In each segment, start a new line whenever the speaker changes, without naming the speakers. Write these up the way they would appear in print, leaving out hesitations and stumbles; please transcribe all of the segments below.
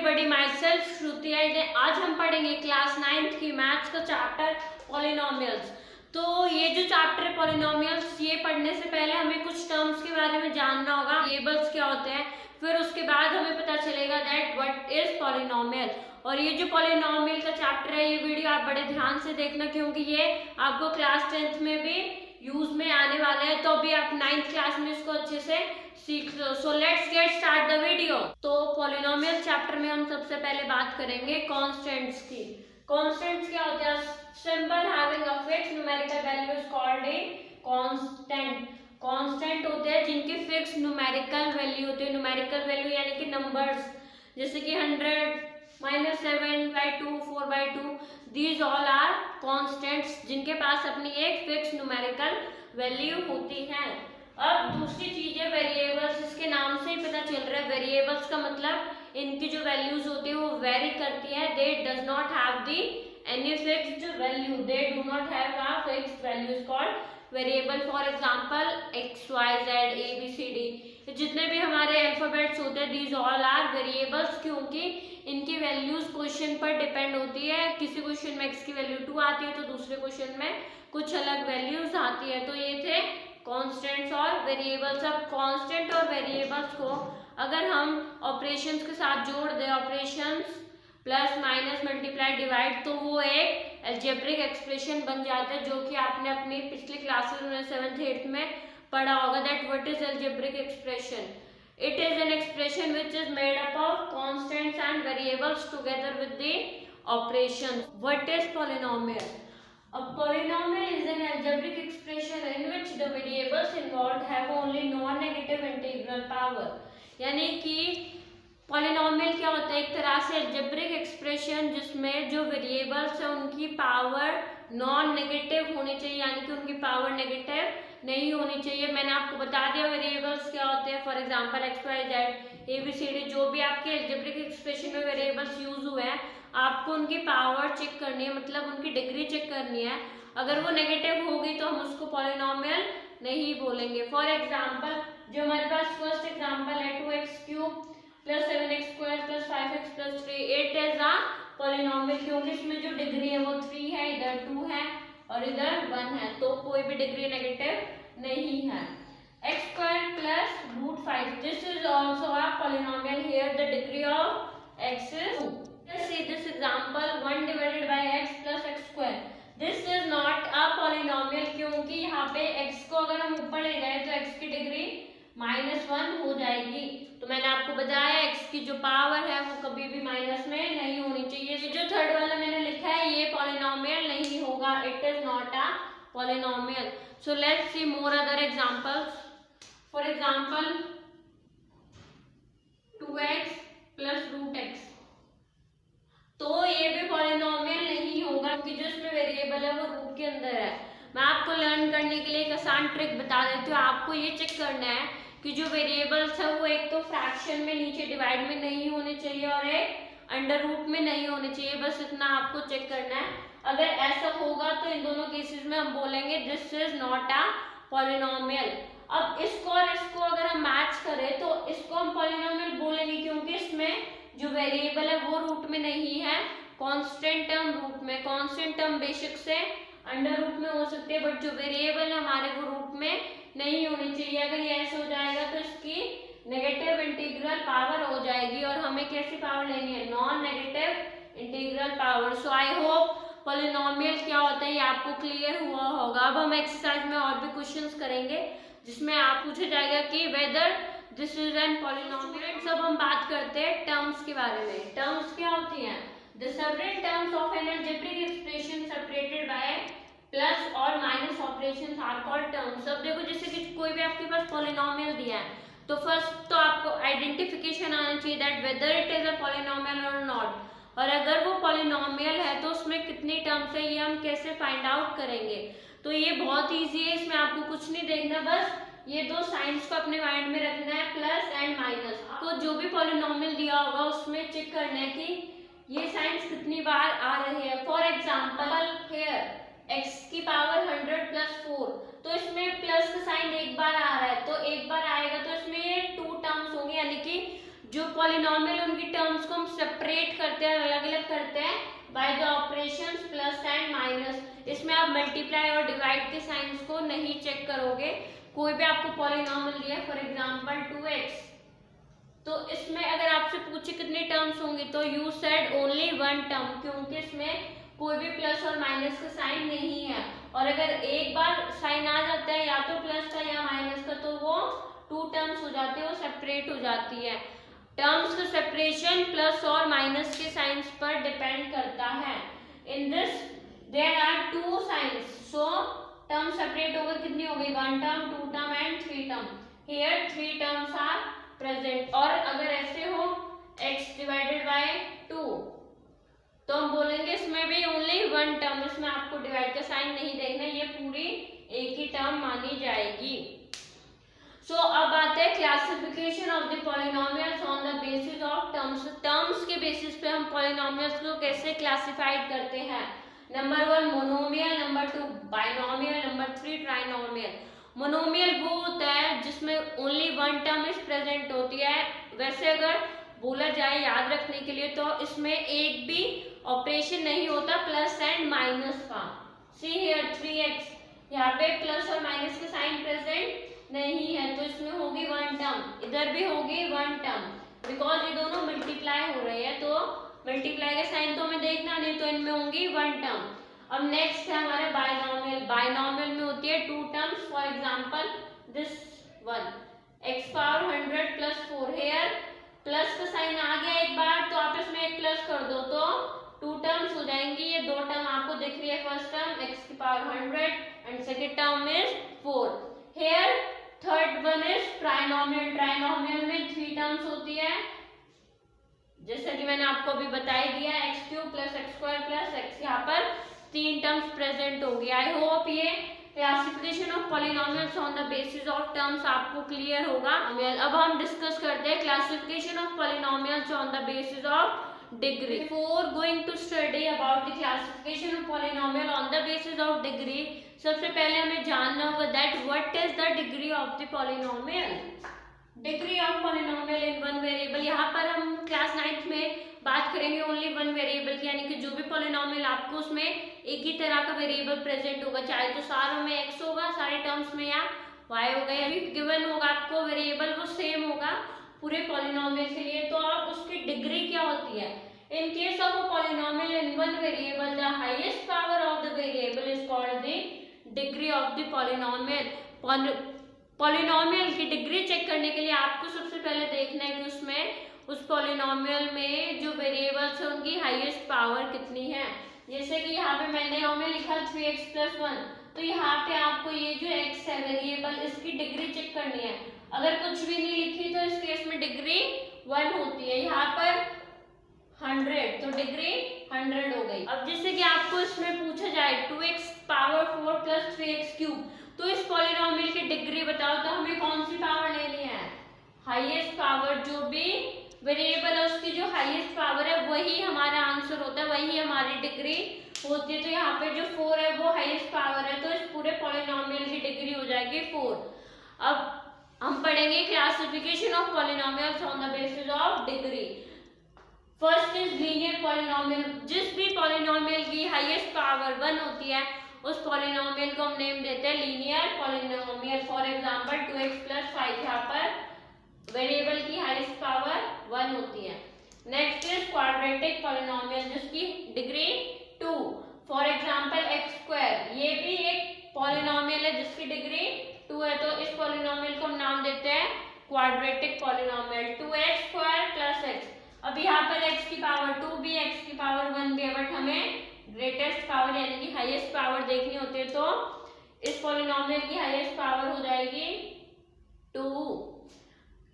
Everybody, my self Shruti and आज हम पढ़ेंगे क्लास 9th की मैथ्स का चैप्टर पॉलिनोमियल्स। तो ये जो चैप्टर है पॉलिनोमियल्स, ये पढ़ने से पहले हमें कुछ टर्म्स के बारे में जानना होगा, वेरिएबल्स क्या होते हैं, फिर उसके बाद हमें पता चलेगा दैट व्हाट इज पॉलिनोमियल। और ये जो पॉलिनोमियल का चैप्टर है, ये वीडियो आप बड़े ध्यान से देखना क्योंकि ये आपको क्लास 10th में भी यूज में आने वाला है। तो अभी आप 9th क्लास में इसको अच्छे से सीख लो। So let's get start the video. तो पॉलिनोमियल चैप्टर में हम सबसे पहले बात करेंगे कांस्टेंट्स की। कांस्टेंट्स क्या होते हैं? Symbol having a fixed numerical value is called a constant. Constant होते हैं जिनकी फिक्स न्यूमेरिकल वैल्यू होती है। न्यूमेरिकल वैल्यू यानी कि नंबर्स, जैसे कि 100, -7/2, 4/2, दीज ऑल आर कांस्टेंट्स जिनके पास अपनी एक फिक्स न्यूमेरिकल वैल्यू होती है। अब दूसरी चीज है वेरिएबल्स। इसके नाम से ही पता चल रहा है, वेरिएबल्स का मतलब इनकी जो वैल्यूज होती है वो वेरी करती है। दे does not have the any fixed value, they do not have a fixed value is called variable. For example x, y, z, a, b, c, d, जितने भी हमारे अल्फाबेट्स होते हैं दीज ऑल आर वेरिएबल्स, क्योंकि इनकी values question पर depend होती है। किसी क्वेश्चन में x की वैल्यू 2 आती है तो दूसरे क्वेश्चन में कुछ अलग वैल्यूज आती है। तो ये थे कांस्टेंट्स और वेरिएबल्स। अब कांस्टेंट और वेरिएबल्स को अगर हम ऑपरेशंस के साथ जोड़ दें, operations plus minus multiply divide, तो वो एक अलजेब्रिक एक्सप्रेशन बन जाता है, जो कि आपने अपनी पिछली क्लासेस में 7th 8th में पढ़ा होगा। That what is algebraic expression? It is an expression which is made up of constants and variables together with the operations. What is polynomial? A polynomial is an algebraic expression in which the variables involved have only non-negative integral power। यानी कि polynomial क्या होता है? एक तरह से algebraic expression जिसमें जो वेरिएबल्स है उनकी पावर नॉन नेगेटिव होनी चाहिए, यानी कि उनकी पावर नेगेटिव नहीं होनी चाहिए। मैंने आपको बता दिया वेरिएबल्स क्या होते हैं। For example x, y, z, a, b, c, d, जो भी आपके अलजेब्रिक एक्सप्रेशन में वेरिएबल्स यूज हुए हैं, आपको उनकी पावर चेक करनी है, मतलब उनकी डिग्री चेक करनी है। अगर वो नेगेटिव होगी तो हम उसको पॉलिनोमियल नहीं बोलेंगे। फॉर एग्जांपल जो हमारे पास फर्स्ट एग्जांपल है 2x³ + 7x² + 5x + 3, it is a polynomial क्योंकि इसमें जो डिग्री है वो 3 है, इधर 2 है और इधर 1 है, तो कोई भी डिग्री नेगेटिव नहीं है। x² + √5, this is also a polynomial. Here the degree of x is 2। Let's see this example 1 divided by x plus x²। This is not a polynomial क्योंकि यहाँ पे x को अगर हम ऊपर ले जाए तो x की डिग्री -1 हो जाएगी। तो मैंने आपको बताया x की जो पावर है वो कभी भी माइनस में नहीं होनी चाहिए। ये जो थर्ड वाला मैंने लिखा है ये पॉलिनोमियल नहीं होगा, it is not a polynomial. So let's see more other examples. For example 2x + √x, तो ये भी पॉलिनोमियल नहीं होगा क्योंकि जो इसमें वेरिएबल है वो रूट के अंदर है। मैं आपको लर्न करने के लिए एक आसान ट्रिक बता देती हूँ। आपको ये चेक करना है कि जो वेरिएबल्स है वो एक तो फ्रैक्शन में नीचे डिवाइड में नहीं होने चाहिए और एक अंडर रूट में नहीं होने चाहिए। बस इतना आपको चेक करना है। अगर ऐसा होगा तो इन दोनों केसेस में हम बोलेंगे this is not a polynomial. अब इसको और इसको अगर हम मैच करें तो इसको हम पॉलिनोमियल बोलेंगे क्योंकि इसमें जो वेरिएबल है वो रूट में नहीं है, कांस्टेंट टर्म रूट में। कांस्टेंट टर्म बेशक से अंडर रूट में हो सकती है बट जो वेरिएबल है हमारे वो रूट में नहीं होनी चाहिए। अगर ये ऐसे हो जाएगा तो इसकी नेगेटिव इंटीग्रल पावर हो जाएगी और हमें कैसी पावर लेनी है? Non negative integral power. So I hope polynomial क्या होता है ये आपको क्लियर हुआ होगा। अब हम एक्सरसाइज में और भी क्वेश्चंस करेंगे जिसमें आप पूछा जाएगा कि whether this is an polynomial. सब हम बात करते हैं टर्म्स के बारे में। टर्म्स क्या होती हैं? The several terms of an algebraic expression separated by plus और minus operations are called terms. अब देखो जैसे कि कोई भी आपके पास पॉलिनोमियल दिया है तो फर्स्ट तो आपको आइडेंटिफिकेशन आना चाहिए that whether it is a polynomial और नॉट, और अगर वो पॉलिनोमियल है तो उसमें कितनी टर्म्स है ये हम कैसे फाइंड आउट करेंगे। तो ये बहुत ईजी है, इसमें आपको कुछ नहीं देखना, बस ये दो साइंस को अपने माइंड में रखना है, प्लस एंड माइनस। आपको जो भी पॉलिनोमियल दिया होगा उसमें चेक करना है कि ये साइंस कितनी बार आ रही है। फॉर एग्जांपल हियर x की पावर 100 + 4, तो इसमें प्लस का साइन एक बार आ रहा है, तो एक बार आएगा तो इसमें 2 टर्म्स होंगे, यानी कि जो पॉलिनोमियल उनकी टर्म्स को हम सेपरेट करते हैं, अलग अलग करते हैं by the operations plus and minus. इसमें आप मल्टीप्लाई और डिवाइड के साइंस को नहीं चेक करोगे। कोई भी आपको पॉलिनॉमियल दिया फॉर एग्जांपल 2x, तो इसमें अगर आपसे पूछे कितने टर्म्स होंगे तो you said only one term, क्योंकि इसमें कोई भी प्लस और माइनस का साइन नहीं है। और अगर एक बार साइन आ जाता है या तो प्लस का या माइनस का, तो वो 2 टर्म्स हो जाती है, वो सेपरेट हो जाती है। टर्म्स का सेपरेशन प्लस और माइनस के साइंस पर डिपेंड करता है। In this there are 2 signs, so term separate होकर कितनी हो गई, 1 term, 2 term and 3 term. Here 3 terms are present. और अगर ऐसे हो x डिवाइडेड बाय 2, तो हम बोलेंगे इसमें भी ओनली 1 टर्म, इसमें आपको डिवाइड का साइन नहीं देखना, ये पूरी एक ही टर्म मानी जाएगी। सो अब आते हैं classification of the polynomials on the basis of terms. Terms के बेसिस पे हम पॉलिनोमियल्स को कैसे क्लासिफाइड करते हैं। Number 1 monomial, number 2 binomial, number 3 trinomial. Monomial वो होता है जिसमें ओनली 1 टर्म इज प्रेजेंट होती है। वैसे अगर बोला जाए याद रखने के लिए तो इसमें एक भी ऑपरेशन नहीं होता प्लस एंड माइनस का। सी हियर 3x, यहाँ पे प्लस और माइनस का साइन प्रेजेंट नहीं है, तो इसमें होगी 1 टर्म, इधर भी होगी 1 टर्म, बिकॉज ये दोनों मल्टीप्लाई हो रहे हैं, तो मल्टीप्लाई का साइन तो हमें देखना नहीं, तो इनमें होंगी 1 टर्म। अब नेक्स्ट है हमारे बाइनोमियल। बाइनोमियल में होती है 2 terms, for example this one x power 100 plus 4। Here plus का साइन आ गया एक बार, तो आप इसमें एक प्लस कर दो तो 2 टर्म्स हो जाएंगी। ये 2 टर्म आपको दिख रही है, फर्स्ट टर्म x की power 100 and second term is 4। Here third one is trinomial. Trinomial में 3 टर्म्स होती है, जैसे कि मैंने आपको अभी बता ही दिया, x³ plus x² plus x, यहाँ पर 3 टर्म्स प्रेजेंट होंगी। आई होप ये classification of polynomials on the basis of terms आपको क्लियर होगा। अब हम डिस्कस करते हैं classification of polynomials on the basis of degree. Before going to study about the classification of polynomial on the basis of degree, सबसे पहले हमें जानना होगा that what is the degree of the polynomial. Degree of polynomial in one variable. यहाँ पर हम class 9th में बात करेंगे ओनली 1 वेरिएबल की, यानी कि जो भी पॉलिनोमियल आपको उसमें एक ही तरह का वेरिएबल प्रेजेंट होगा, चाहे तो सारों में x होगा, सारे टर्म्स में या y होगा, या भी गिवन होगा आपको वेरिएबल, वो सेम होगा पूरे पॉलिनोमियल के लिए। तो अब उसकी डिग्री क्या होती है। In case of a polynomial in one variable, the highest power of the variable is called the degree of the polynomial. Polynomial की डिग्री चेक करने के लिए आपको सबसे पहले देखना है कि उसमें उस पॉलिनोमियल में जो वेरिएबल्स है उनकी हाईएस्ट पावर कितनी है। जैसे कि यहाँ पे मैंने में लिखा 3x + 1, तो यहाँ पे आपको ये जो x है वेरिएबल, इसकी डिग्री चेक करनी है। अगर कुछ भी नहीं लिखी तो इस केस में डिग्री 1 होती है। यहाँ पर 100, तो डिग्री 100 हो गई। अब जैसे कि आपको इसमें पूछा जाए 2x पावर 4 प्लस 3x³, तो इस पॉलिनोमियल की डिग्री बताओ, तो हमें कौन सी पावर लेनी है, हाईएस्ट पावर। जो भी वेरिएबल है उसकी जो हाईएस्ट पावर है वही हमारा आंसर होता है, वही हमारी डिग्री होती है। तो यहाँ पे जो 4 है वो हाईएस्ट पावर है, तो इस पूरे पॉलिनोमियल की डिग्री हो जाएगी 4। अब हम पढ़ेंगे classification of polynomials on the basis of degree. First is linear polynomial. जिस भी पॉलिनोमियल की हाईएस्ट पावर 1 होती है उस पॉलिनोमियल को हम नेम देते हैं linear polynomial. For example 2x + 5, यहाँ पर वेरिएबल की हाईएस्ट पावर 1 होती है। नेक्स्ट इज क्वाड्रेटिक पॉलिनोमियल, जिसकी डिग्री 2। फॉर एग्जांपल x², ये भी एक पॉलिनोमियल है जिसकी डिग्री 2 है, तो इस पॉलिनोमियल को हम नाम देते हैं क्वाड्रेटिक पॉलिनोमियल। 2x² + x। अब यहाँ पर x की पावर 2 भी, x की पावर 1 भी है, बट हमें ग्रेटेस्ट पावर यानी कि हाईएस्ट पावर देखनी होती है, तो इस पॉलिनोमियल की हाईएस्ट पावर हो जाएगी 2।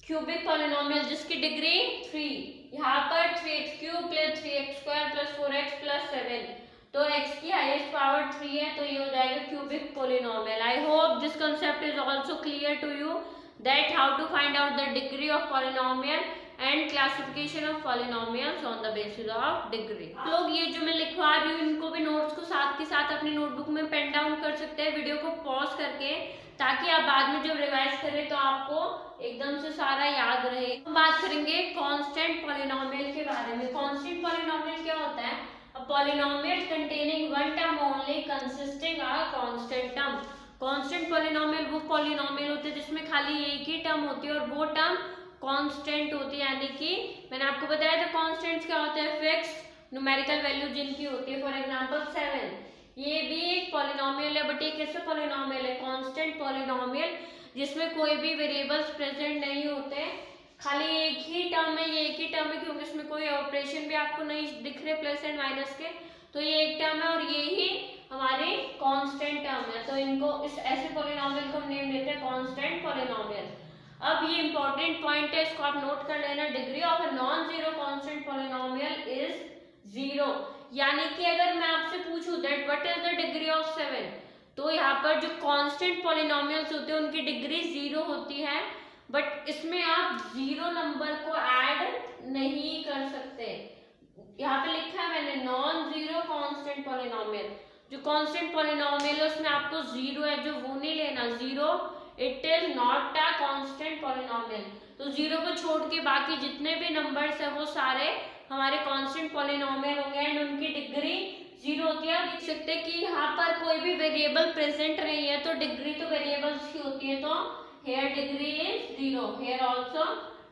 क्यूबिक पॉलिनोमियल जिसकी डिग्री 3, यहाँ पर 3x³ + 3x² + 4x + 7, तो x की हाईएस्ट पावर 3 है, तो ये हो जाएगा cubic polynomial. I hope this concept is also clear to you that how to find out the degree of polynomial and classification of polynomials on the basis of degree. लोग ये जो मैं लिखवा रही हूँ इनको भी नोट्स को साथ के साथ अपनी नोटबुक में पेन डाउन कर सकते हैं वीडियो को पॉज करके, ताकि आप बाद में जब रिवाइज करें तो आपको एकदम से सारा याद रहे। हम बात करेंगे कांस्टेंट पॉलिनोमियल के बारे में। कांस्टेंट पॉलिनोमियल क्या होता है? A polynomial containing one term only consisting a constant term. Constant polynomial वो पॉलिनोमियल होते हैं जिसमें खाली एक ही टर्म होती है और वो टर्म कांस्टेंट होती है, यानी कि मैंने आपको बताया था कांस्टेंट्स क्या होते हैं? फिक्स्ड न्यूमेरिकल वैल्यू जिनकी होती है। फॉर एग्जांपल 7, ये भी एक पॉलिनोमियल है, बट ये कैसे पॉलिनोमियल है? कांस्टेंट पॉलिनोमियल जिसमें कोई भी वेरिएबल्स प्रेजेंट नहीं होते, खाली एक ही टर्म है। ये एक ही टर्म है क्योंकि इसमें कोई ऑपरेशन भी आपको नहीं दिख रहे प्लस एंड माइनस के, तो ये एक टर्म है और ये ही हमारी कांस्टेंट टर्म है। तो इनको इस ऐसे पॉलिनोमियल को हम नेम देते हैं कांस्टेंट पॉलिनोमियल। अब ये इंपॉर्टेंट पॉइंट है, इसको आप नोट कर लेना। Degree of a non zero constant polynomial is 0। यानी कि अगर मैं आपसे पूछूं that what is the degree of 7, तो यहाँ पर जो कांस्टेंट पॉलिनोमियल्स होते हैं उनकी डिग्री 0 होती है, बट इसमें आप 0 नंबर को ऐड नहीं कर सकते। यहाँ पे लिखा है मैंने नॉन जीरो कांस्टेंट पॉलिनोमियल। जो कांस्टेंट पॉलिनोमियल है उसमें आपको 0 है जो वो नहीं लेना। 0 it is not a constant polynomial. तो 0 को छोड़ के बाकी जितने भी नंबर्स है वो सारे हमारे कांस्टेंट पॉलिनोमियल होंगे एंड उनकी डिग्री 0 होती है। आप देख सकते हैं कि यहाँ पर कोई भी वेरिएबल प्रेजेंट नहीं है तो डिग्री तो वेरिएबल्स की होती है, तो here degree is 0, here also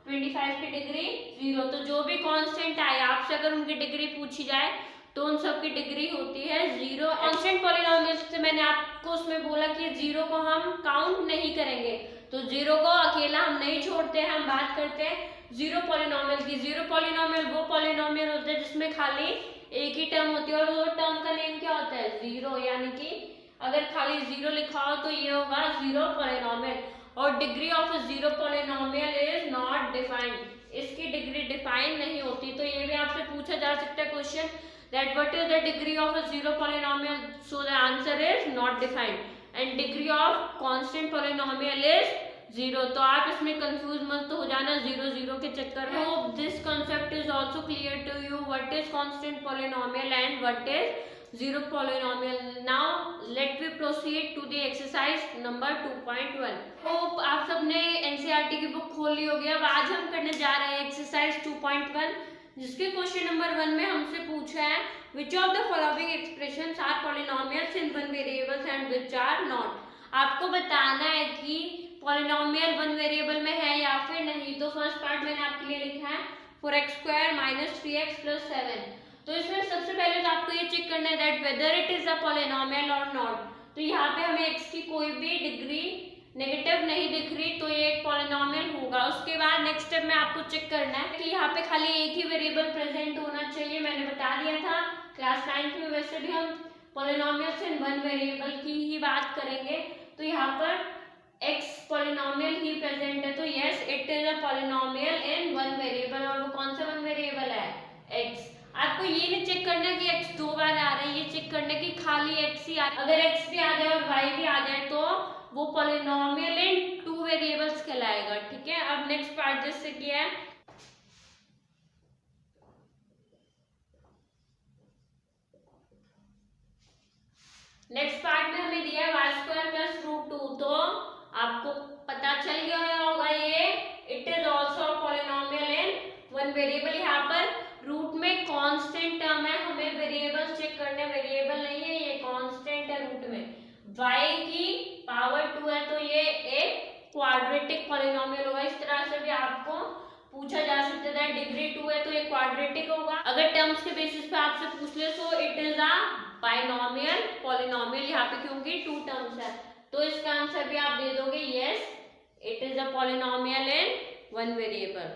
25 की डिग्री 0। तो जो भी कांस्टेंट आए आपसे अगर उनकी डिग्री पूछी जाए तो उन सब की डिग्री होती है 0। कांस्टेंट पॉलिनोमियल्स से मैंने आपको उसमें बोला कि 0 को हम काउंट नहीं करेंगे, तो 0 को अकेला हम नहीं छोड़ते हैं। हम बात करते हैं 0 पॉलिनोमियल की। 0 पॉलिनोमियल वो पॉलिनोमियल होता है जिसमें खाली एक ही टर्म होती है और वो टर्म का नेम क्या होता है? 0। यानी कि अगर खाली 0 लिखा हो तो ये होगा 0 पॉलिनोमियल। और degree of 0 polynomial is not defined, इसकी डिग्री डिफाइन नहीं होती। तो ये भी आपसे पूछा जा सकता है question that what is the degree of a zero polynomial, so the answer is not defined, and degree of constant polynomial is 0। तो आप इसमें कंफ्यूज मत हो जाना 0 0 के चक्कर में। hope this concept is also clear to you, what is constant polynomial and what is zero polynomial। now let we proceed to the exercise number 2.1। hope आप सबने NCERT की बुक खोल ली होगी। अब आज हम करने जा रहे हैं एक्सरसाइज 2.1, जिसके क्वेश्चन नंबर 1 में हमसे पूछा है which of the following expressions are polynomials in one variables and which are not. आपको बताना है कि पॉलिनोमियल वन वेरिएबल में है या फिर नहीं। तो फर्स्ट पार्ट मैंने आपके लिए लिखा है 4x² - 3x + 7। तो इसमें सबसे पहले तो आपको ये चेक करना है that whether it is a polynomial और नॉट। तो यहाँ पे हमें x की कोई भी डिग्री नेगेटिव नहीं दिख रही, तो ये एक पॉलिनोमियल होगा। उसके बाद नेक्स्ट स्टेप में आपको चेक करना है कि यहाँ पे खाली एक ही वेरिएबल प्रेजेंट होना चाहिए। मैंने बता दिया था क्लास 9 में, वैसे भी हम पॉलिनोमियल्स इन वन वेरिएबल की ही बात करेंगे। तो यहाँ पर x पॉलिनोमियल ही प्रेजेंट है, तो yes it is a polynomial in one variable. और वो कौन सा वन वेरिएबल है? x। आपको ये नहीं चेक करना कि x 2 बार आ रहा है, ये चेक करना कि खाली x ही आ। अगर x भी आ जाए और y भी आ जाए तो वो पॉलिनोमियल इन 2 वेरिएबल्स कहलाएगा। ठीक है, अब नेक्स्ट पार्ट जैसे कि है नेक्स्ट पार्ट में हमें दिया है y² + √2। तो आपको पता चल गया होगा ये it is also polynomial in one variable. यहाँ पर रूट में कांस्टेंट टर्म है, हमें वेरिएबल चेक करने, वेरिएबल नहीं है ये कांस्टेंट है रूट में। y की पावर 2 है तो ये एक क्वाड्रेटिक पॉलिनोमियल होगा। इस तरह से भी आपको पूछा जा सकता है डिग्री 2 है तो ये क्वाड्रेटिक होगा। अगर टर्म्स के बेसिस पे आपसे पूछ ले तो it is a binomial polynomial, यहाँ पे क्योंकि 2 टर्म्स है तो इसका आंसर भी आप दे दोगे yes it is a polynomial in one variable.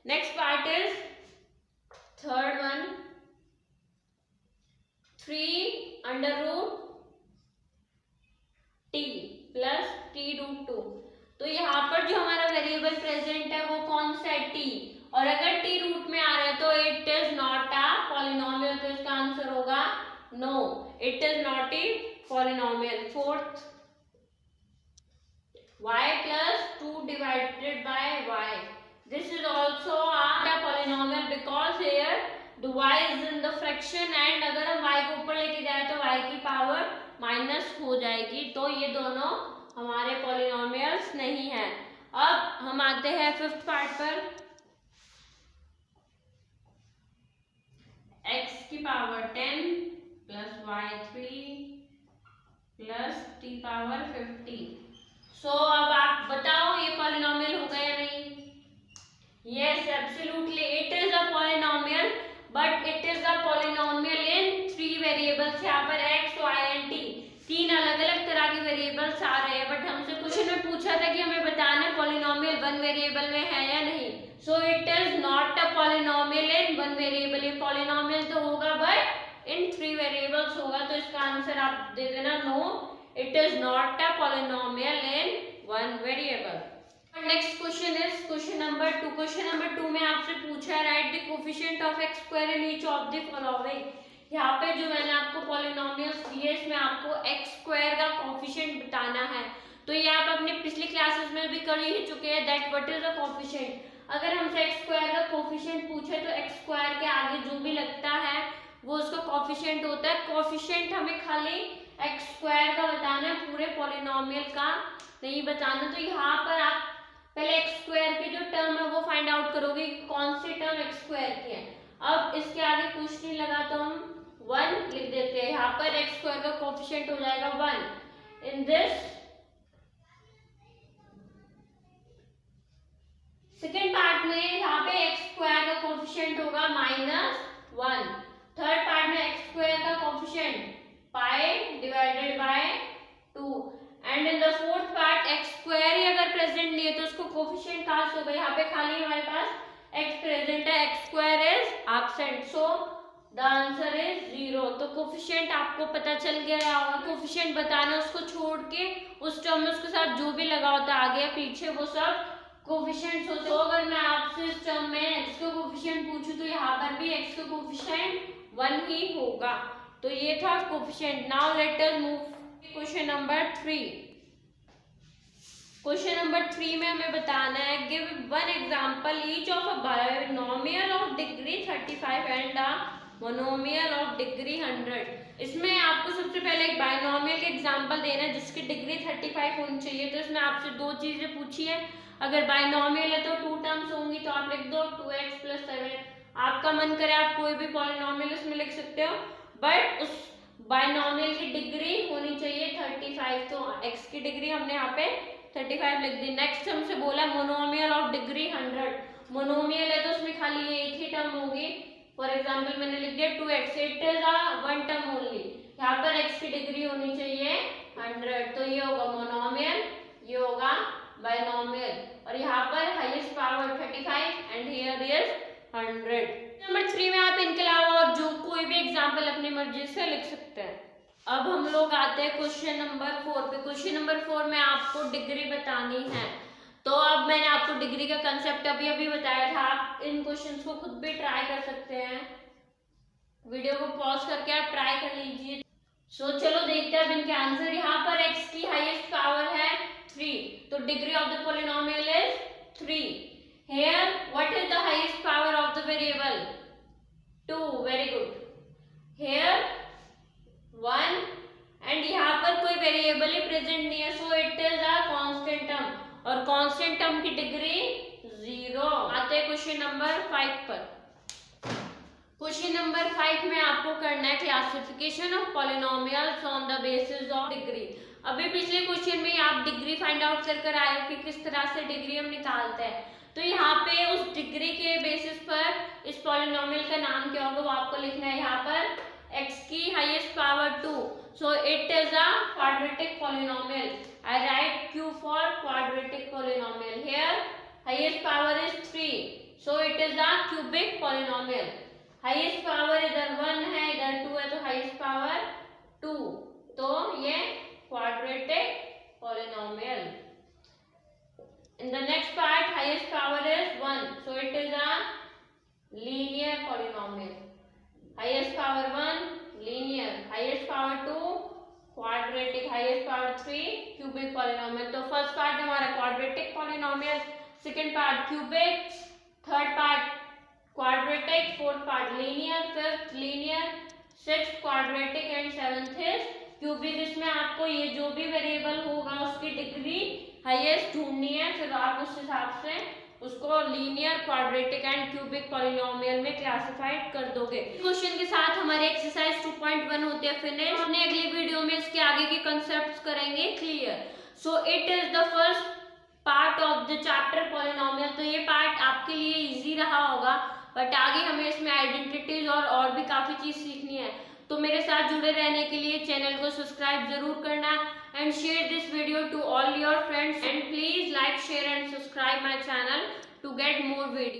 Next part is third one 3√t + t√2। तो यहाँ पर जो हमारा वेरिएबल प्रेजेंट है वो कौन सा है? t। और अगर t रूट में आ रहा है तो it is not a polynomial, तो इसका आंसर होगा no it is not a polynomial. Fourth y + 2 divided by y, this is also a polynomial because here the y is in the fraction and अगर हम y को ऊपर लेके जाए तो y की पावर माइनस हो जाएगी, तो ये दोनों हमारे पॉलिनोमियल्स नहीं है। अब हम आते हैं फिफ्थ पार्ट पर। x की power 10 plus y3 plus t power 50। सो अब आप बताओ ये पॉलिनोमियल होगा या नहीं? Yes, absolutely. It is a polynomial, but it is a polynomial in 3 variables. यहाँ पर x, y and t तीन अलग अलग तरह के वेरिएबल्स आ रहे हैं, बट हमसे क्वेश्चन में पूछा था कि हमें बताना पॉलिनोमियल वन वेरिएबल में है या नहीं। So it is not a polynomial in one variable. ये पॉलिनोमियल तो होगा बट इन 3 वेरिएबल्स होगा, तो इसका आंसर आप दे देना no, it is not a polynomial in one variable. Next question is question number 2। Question number 2 में आपसे पूछा है write the coefficient of x square in each of the following. यहाँ पे जो मैंने आपको पॉलिनोमियल्स दिए इसमें आपको x स्क्वायर का कोफिशिएंट बताना है। तो ये आप अपने पिछली क्लासेस में भी कर ही चुके हैं that what is the coefficient. अगर हमसे x स्क्वायर का कोफिशिएंट पूछे तो x स्क्वायर के आगे जो भी लगता है वो उसका कोफिशिएंट होता है। कोफिशिएंट हमें खाली x स्क्वायर का बताना है, पूरे पॉलिनोमियल का नहीं बताना। तो यहाँ पर आप पहले x स्क्वायर की जो टर्म है वो फाइंड आउट करोगे कौन सी टर्म x स्क्वायर की है। अब इसके आगे कुछ नहीं लगा तो हम 1 लिख देते हैं। यहाँ पर x स्क्वायर का कोफिशिएंट हो जाएगा 1। इन दिस सेकेंड पार्ट में यहाँ पे x स्क्वायर का कोफिशिएंट होगा -1। थर्ड पार्ट में x स्क्वायर का coefficient pi divided by 2 and in the fourth part x square ही अगर प्रेजेंट नहीं है तो उसको कोफिशिएंट कहाँ से होगा? यहाँ पे खाली हमारे पास x प्रेजेंट है, x square is absent, so the answer is 0। तो कोफिशिएंट आपको पता चल गया होगा। कोफिशिएंट बताना उसको छोड़ के उस टर्म में उसके साथ जो भी लगा होता है आगे या पीछे वो सब कोफिशिएंट्स होते हैं। तो अगर मैं आपसे इस टर्म में x का कोफिशिएंट पूछूं तो यहाँ पर भी x का कोफिशिएंट 1 ही होगा। तो ये था coefficient. Now let us move question number 3। Question number 3 में हमें बताना है give one example each of a binomial of degree 35 and a monomial of degree 100। इसमें आपको सबसे पहले एक बायनोमियल का एग्जांपल देना है जिसकी डिग्री 35 होनी चाहिए। तो इसमें आपसे दो चीजें पूछी है। अगर बायनोमियल है तो 2 टर्म्स होंगी तो आप लिख दो 2x + 7। आपका मन करे आप कोई भी पॉलिनोमियल इसमें लिख सकते हो, बट उस बायनोमियल की डिग्री होनी चाहिए 35। तो x की डिग्री हमने यहाँ पे 35 लिख दी। नेक्स्ट हमसे बोला मोनोमियल ऑफ डिग्री 100। मोनोमियल है तो उसमें खाली ये एक ही टर्म होगी। फॉर एग्जांपल मैंने लिख दिया 2x, it is a one term only. यहाँ पर x की डिग्री होनी चाहिए 100, तो ये होगा मोनोमियल, ये होगा बायनोमियल। और यहाँ पर highest power 35 and here is 100। Number 3 में आप इनके अलावा और जो कोई भी एग्जांपल अपनी मर्जी से लिख सकते हैं। अब हम लोग आते हैं क्वेश्चन नंबर 4 पे। क्वेश्चन नंबर 4 में आपको डिग्री बतानी है। तो अब मैंने आपको डिग्री का कंसेप्ट अभी बताया था। आप इन क्वेश्चंस को खुद भी ट्राई कर सकते हैं। वीडियो को पॉज करके आप ट्राई कर लीजिए। सो चलो देखते हैं अब इनके आंसर। यहाँ पर x की हाईएस्ट पावर है 3, तो degree of the polynomial is 3। Here, what is the highest power of the variable? 2. Very good. Here 1 and यहाँ पर कोई वेरिएबल ही प्रेजेंट नहीं है, so it is a constant term और constant term की डिग्री 0। आते हैं क्वेश्चन नंबर 5 पर। क्वेश्चन नंबर 5 में आपको करना है classification of polynomials on the basis of degree. अभी पिछले क्वेश्चन में आप डिग्री फाइंड आउट कर आए हो कि किस तरह से डिग्री हम निकालते हैं। तो यहाँ पे उस डिग्री के बेसिस पर इस पॉलिनोमियल का नाम क्या होगा वो आपको लिखना है। यहाँ पर x की highest power 2, so it is a quadratic polynomial. I right q for quadratic polynomial. Here highest power is 3, so it is a cubic polynomial. Highest power इधर 1 है, इधर 2 है, तो हाईएस्ट पावर 2, तो ये quadratic polynomial. In the next part, highest power is 1, so it is a linear polynomial. Highest power 1, linear. Highest power 2, quadratic. Highest power 3, cubic polynomial. तो first part हमारा quadratic polynomial, second part cubic, third part quadratic, fourth part linear, fifth linear, sixth quadratic and seventh is cubic, इसमें आपको ये जो भी variable होगा उसकी degree highest ढूंढनी है, फिर आप उस हिसाब से उसको linear, quadratic and cubic polynomial में क्लासिफाइड कर दोगे। क्वेश्चन के साथ हमारे एक्सरसाइज 2.1 होते हैं फिनिश। हमने अगली वीडियो में इसके आगे के कंसेप्ट्स करेंगे clear. So it is the first part of the chapter polynomial. तो ये पार्ट आपके लिए इजी रहा होगा, बट आगे हमें इसमें आइडेंटिटीज और भी काफी चीज सीखनी है। तो मेरे साथ जुड़े रहने के लिए चैनल को सब्सक्राइब जरूर करना and share this video to all your friends and please like, share and subscribe my channel to get more videos.